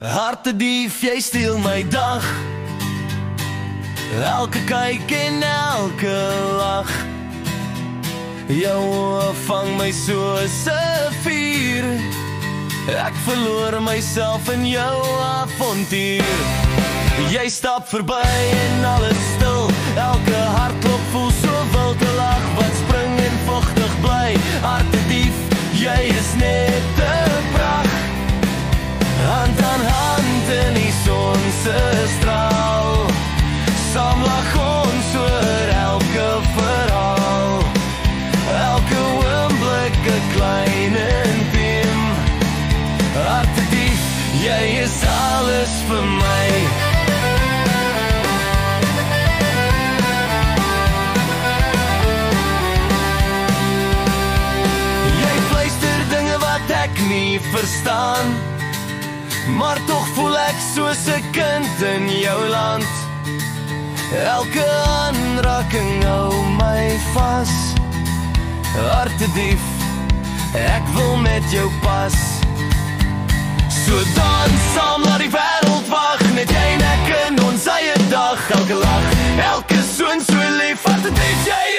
Hartedief, jy steel my dag. Elke kyk en elke lach. Jou oë vang my soos 'n vuur. Ek verloor myself in jou avontuur. Jy stap verby en alles stil. Elke hartklop voel so wild, 'n lag wat spring en vochtig bly. Hartedief, jy is net te pragt. Hand aan hand in die son se straal. Saam lag ons oor elke verhaal. Elke oomblik 'n klein intiem. Hartedief, jy is alles vir my. Jy fluister dinge wat ek nie verstaan, maar tog voel ek soos 'n kind in jou land. Elke aanraking hou my vas. Hartedief, ek wil met jou pas. So dans saam, laat die wêreld wag. Net jy en ek in ons eie dag. Elke lach, elke soen so lief. Hartedief, jy